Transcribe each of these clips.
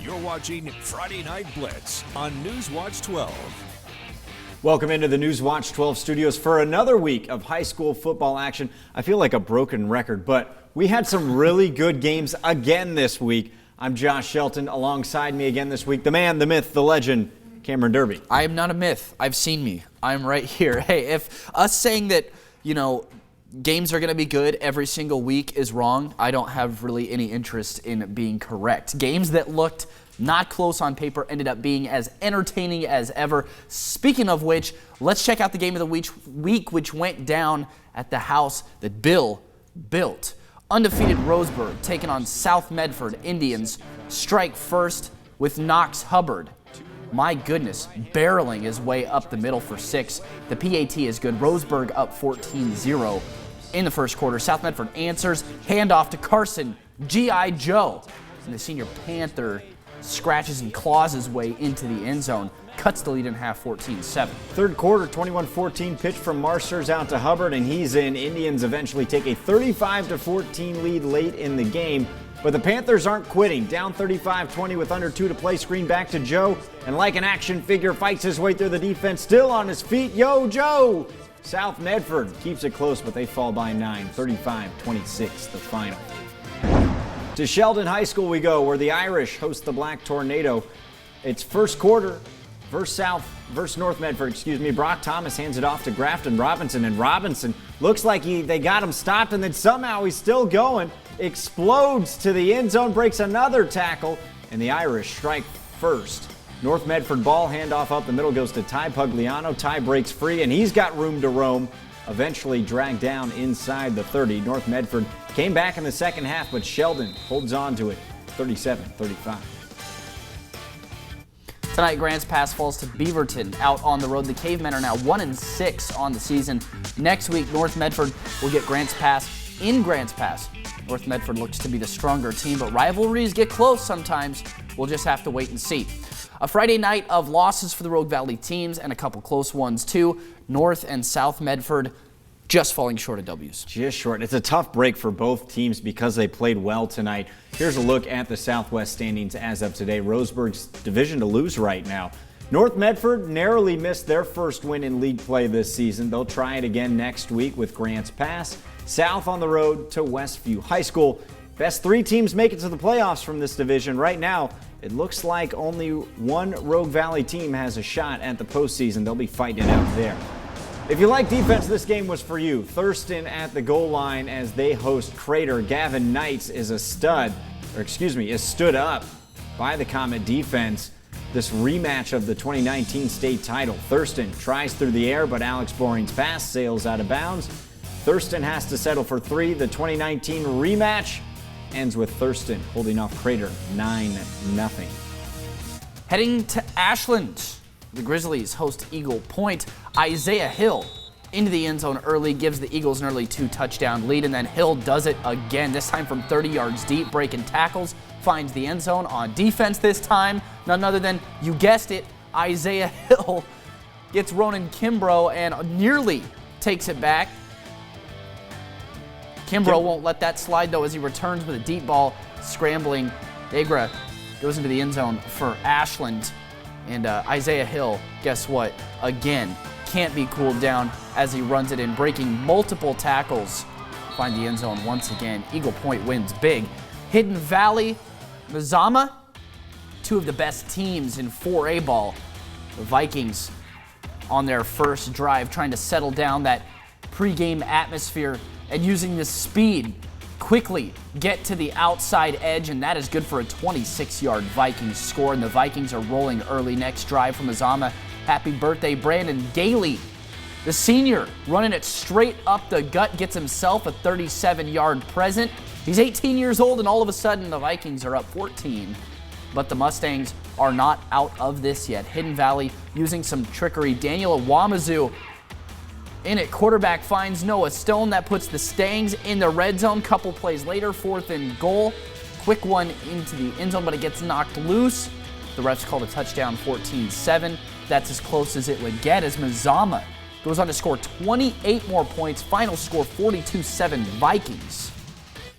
You're watching Friday Night Blitz on Newswatch 12. Welcome into the Newswatch 12 studios for another week of high school football action. I feel like a broken record, but we had some really good games again this week. I'm Josh Shelton. Alongside me again this week, the man, the myth, the legend, Cameron Derby. I am not a myth. I've seen me. I'm right here. Hey, if us saying that, games are going to be good every single week is wrong, I don't have really any interest in being correct. Games that looked not close on paper ended up being as entertaining as ever. Speaking of which, let's check out the game of the week, which went down at the house that Bill built. Undefeated Roseburg taking on South Medford Indians. Strike first with Knox Hubbard. My goodness, barreling his way up the middle for 6. The PAT is good. Roseburg up 14-0 in the first quarter. South Medford answers. Handoff to Carson, G.I. Joe. And the senior Panther scratches and claws his way into the end zone. Cuts the lead in half 14-7. Third quarter, 21-14 pitch from Marsters out to Hubbard, and he's in. Indians eventually take a 35-14 lead late in the game. But the Panthers aren't quitting. Down 35-20 with under 2 to play. Screen back to Joe. And like an action figure, fights his way through the defense. Still on his feet. Yo, Joe! South Medford keeps it close, but they fall by 9. 35-26, the final. To Sheldon High School we go, where the Irish host the Black Tornado. It's first quarter. Versus North Medford, Brock Thomas hands it off to Grafton Robinson, and Robinson looks like they got him stopped, and then somehow he's still going. Explodes to the end zone, breaks another tackle, and the Irish strike first. North Medford ball handoff up the middle goes to Ty Pugliano. Ty breaks free, and he's got room to roam. Eventually dragged down inside the 30. North Medford came back in the second half, but Sheldon holds on to it, 37-35. Tonight, Grants Pass falls to Beaverton out on the road. The Cavemen are now 1-6 on the season. Next week, North Medford will get Grants Pass in Grants Pass. North Medford looks to be the stronger team, but rivalries get close sometimes. We'll just have to wait and see. A Friday night of losses for the Rogue Valley teams and a couple close ones too. North and South Medford just falling short of W's. Just short. It's a tough break for both teams because they played well tonight. Here's a look at the Southwest standings as of today. Roseburg's division to lose right now. North Medford narrowly missed their first win in league play this season. They'll try it again next week with Grants Pass. South on the road to Westview High School. Best 3 teams make it to the playoffs from this division. Right now, it looks like only one Rogue Valley team has a shot at the postseason. They'll be fighting it out there. If you like defense, this game was for you. Thurston at the goal line as they host Crater. Gavin Knights is stood up by the Comet defense. This rematch of the 2019 state title. Thurston tries through the air, but Alex Boring's pass sails out of bounds. Thurston has to settle for 3. The 2019 rematch ends with Thurston holding off Crater 9-0. Heading to Ashland, the Grizzlies host Eagle Point. Isaiah Hill into the end zone early, gives the Eagles an early 2-touchdown lead, and then Hill does it again, this time from 30 yards deep, breaking tackles, finds the end zone on defense this time. None other than, you guessed it, Isaiah Hill gets Ronan Kimbrough and nearly takes it back. Kimbrough won't let that slide, though, as he returns with a deep ball, scrambling. Agra goes into the end zone for Ashland. And Isaiah Hill, guess what? Again, can't be cooled down as he runs it in, breaking multiple tackles. Find the end zone once again. Eagle Point wins big. Hidden Valley, Mazama, 2 of the best teams in 4A ball. The Vikings on their first drive, trying to settle down that pregame atmosphere and using the speed quickly get to the outside edge, and that is good for a 26-yard Vikings score, and the Vikings are rolling early. Next drive from Azama. Happy birthday, Brandon Gailey. The senior running it straight up the gut, gets himself a 37-yard present. He's 18 years old, and all of a sudden the Vikings are up 14. But the Mustangs are not out of this yet. Hidden Valley using some trickery. Daniel Awamazu in it. Quarterback finds Noah Stone. That puts the Stangs in the red zone. Couple plays later, 4th and goal. Quick one into the end zone, but it gets knocked loose. The refs called a touchdown, 14-7. That's as close as it would get, as Mazama goes on to score 28 more points. Final score, 42-7 Vikings.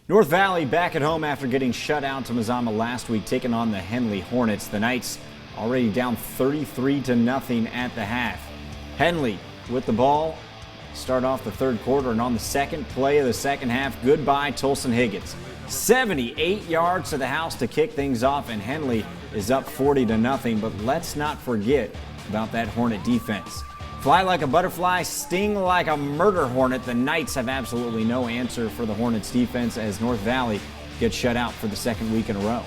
North Valley back at home after getting shut out to Mazama last week, taking on the Henley Hornets. The Knights already down 33-0 at the half. Henley with the ball, start off the third quarter, and on the second play of the second half, goodbye Tolson Higgins. 78 yards to the house to kick things off, and Henley is up 40-0. But let's not forget about that Hornet defense. Fly like a butterfly, sting like a murder hornet. The Knights have absolutely no answer for the Hornets defense as North Valley gets shut out for the second week in a row.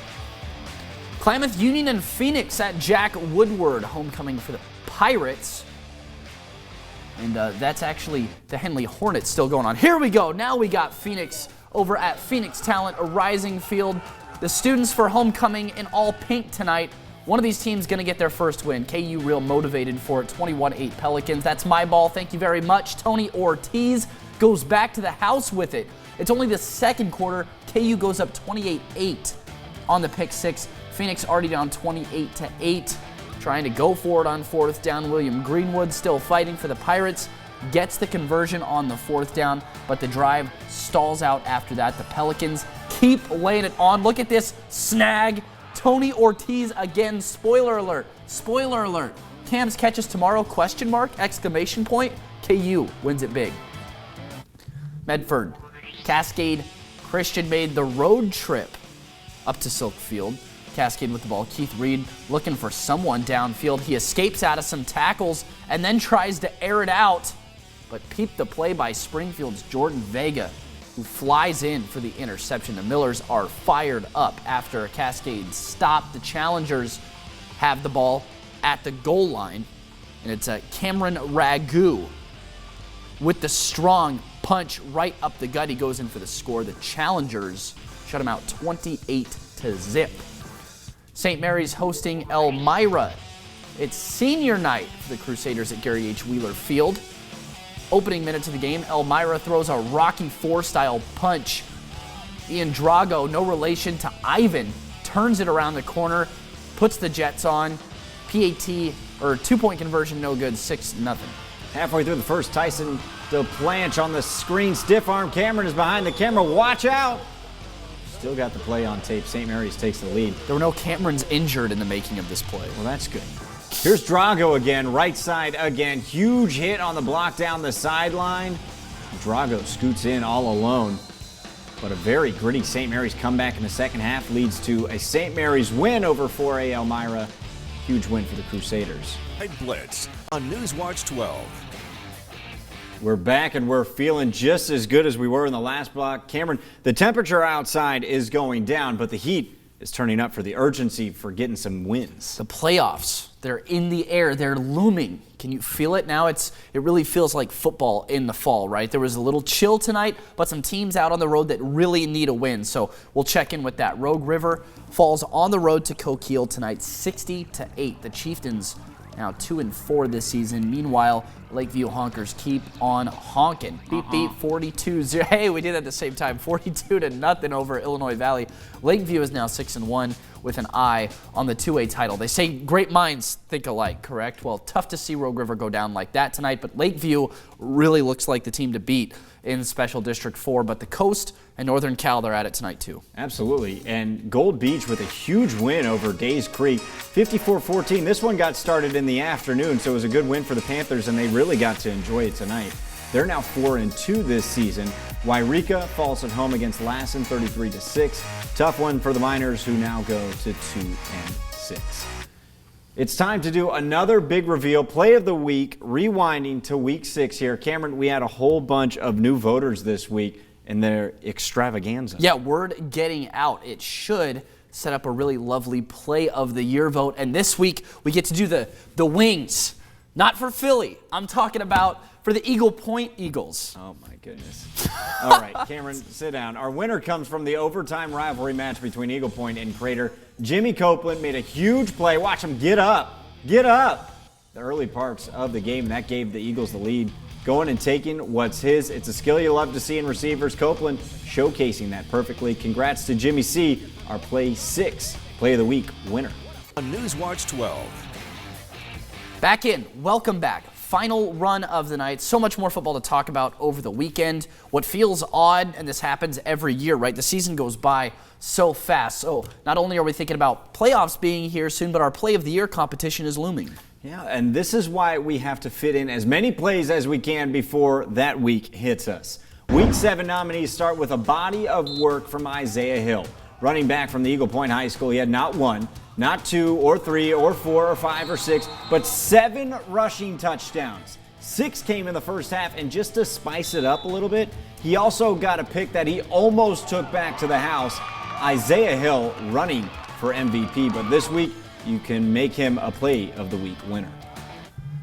Klamath Union and Phoenix at Jack Woodward, homecoming for the Pirates. And that's actually the Henley Hornets still going on. Here we go. Now we got Phoenix over at Phoenix Talent, a rising field. The students for homecoming in all pink tonight. One of these teams going to get their first win. KU real motivated for it. 21-8 Pelicans. That's my ball. Thank you very much. Tony Ortiz goes back to the house with it. It's only the second quarter. KU goes up 28-8 on the pick six. Phoenix already down 28-8. Trying to go for it on fourth down. William Greenwood still fighting for the Pirates. Gets the conversion on the fourth down, but the drive stalls out after that. The Pelicans keep laying it on. Look at this snag. Tony Ortiz again. Spoiler alert. Spoiler alert. Cam's catches tomorrow? Question mark? Exclamation point. KU wins it big. Medford. Cascade Christian made the road trip up to Silk Field. Cascade with the ball. Keith Reed looking for someone downfield. He escapes out of some tackles and then tries to air it out. But peep the play by Springfield's Jordan Vega, who flies in for the interception. The Millers are fired up after a Cascade stop. The Challengers have the ball at the goal line, and it's Cameron Ragu with the strong punch right up the gut. He goes in for the score. The Challengers shut him out 28-0. St. Mary's hosting Elmira. It's senior night for the Crusaders at Gary H. Wheeler Field. Opening minutes of the game, Elmira throws a Rocky IV style punch. Ian Drago, no relation to Ivan, turns it around the corner, puts the Jets on. PAT, or 2-point conversion, no good, 6-0. Halfway through the first, Tyson DePlanch on the screen. Stiff arm. Cameron is behind the camera. Watch out. Still got the play on tape. St. Mary's takes the lead. There were no Camerons injured in the making of this play. Well, that's good. Here's Drago again, right side again. Huge hit on the block down the sideline. Drago scoots in all alone. But a very gritty St. Mary's comeback in the second half leads to a St. Mary's win over 4A Elmira. Huge win for the Crusaders. Blitz on Newswatch 12. We're back and we're feeling just as good as we were in the last block. Cameron, the temperature outside is going down, but the heat is turning up for the urgency for getting some wins. The playoffs, they're in the air, they're looming. Can you feel it now? It really feels like football in the fall, right? There was a little chill tonight, but some teams out on the road that really need a win. So we'll check in with that. Rogue River falls on the road to Coquille tonight, 60-8. The Chieftains now 2-4 this season. Meanwhile, Lakeview Honkers keep on honking. Beep, beep, 42-0. Hey, we did it at the same time. 42-0 over Illinois Valley. Lakeview is now 6-1 with an eye on the 2A title. They say great minds think alike, correct? Well, tough to see Rogue River go down like that tonight, but Lakeview really looks like the team to beat in Special District 4. But the Coast and Northern Cal, they're at it tonight too. Absolutely. And Gold Beach with a huge win over Days Creek, 54-14. This one got started in the afternoon, so it was a good win for the Panthers, and they really got to enjoy it tonight. They're now 4-2 this season. Wairika falls at home against Lassen, 33-6. Tough one for the Miners, who now go to 2-6. It's time to do another big reveal, play of the week, rewinding to week 6 here. Cameron, we had a whole bunch of new voters this week in their extravaganza. Yeah, word getting out. It should set up a really lovely play of the year vote. And this week we get to do the wings. Not for Philly. I'm talking about for the Eagle Point Eagles. Oh my goodness. All right, Cameron, sit down. Our winner comes from the overtime rivalry match between Eagle Point and Crater. Jimmy Copeland made a huge play. Watch him get up. Get up. The early parts of the game, that gave the Eagles the lead. Going and taking what's his. It's a skill you love to see in receivers. Copeland showcasing that perfectly. Congrats to Jimmy C., our Play 6 Play of the Week winner. On Newswatch 12. Back in. Welcome back. final run of the night. So much more football to talk about over the weekend. What feels odd, and this happens every year, right? The season goes by so fast. So not only are we thinking about playoffs being here soon, but our Play of the Year competition is looming. Yeah, and this is why we have to fit in as many plays as we can before that week hits us. Week 7 nominees start with a body of work from Isaiah Hill. Running back from the Eagle Point High School, he had not 1, not 2, or 3, or 4, or 5, or 6, but 7 rushing touchdowns. 6 came in the first half, and just to spice it up a little bit, he also got a pick that he almost took back to the house. Isaiah Hill running for MVP, but this week you can make him a Play of the Week winner.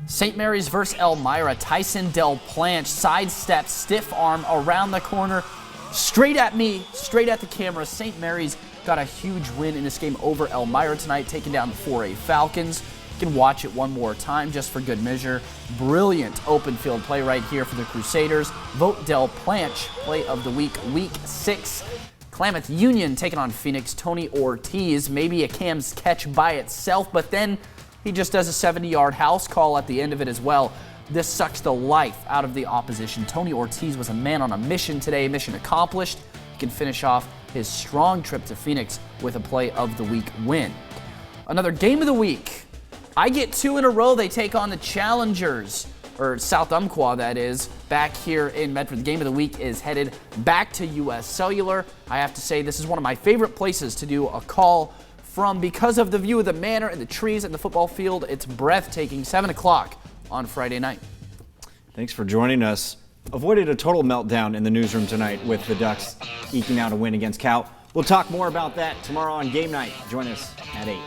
St. Mary's versus Elmira. Tyson Del Planche sidestep, stiff arm around the corner, straight at me, straight at the camera. St. Mary's got a huge win in this game over Elmira tonight, taking down the 4A Falcons. You can watch it one more time just for good measure. Brilliant open field play right here for the Crusaders. Vote Del Planche Play of the Week, Week 6. Klamath Union taking on Phoenix. Tony Ortiz, maybe a Cam's catch by itself, but then he just does a 70-yard house call at the end of it as well. This sucks the life out of the opposition. Tony Ortiz was a man on a mission today, mission accomplished. He can finish off his strong trip to Phoenix with a Play of the Week win. Another game of the week. I get 2 in a row. They take on the Challengers, or South Umpqua, that is, back here in Medford. The game of the week is headed back to U.S. Cellular. I have to say, this is one of my favorite places to do a call from because of the view of the manor and the trees and the football field. It's breathtaking. 7 o'clock on Friday night. Thanks for joining us. Avoided a total meltdown in the newsroom tonight with the Ducks eking out a win against Cal. We'll talk more about that tomorrow on Game Night. Join us at 8.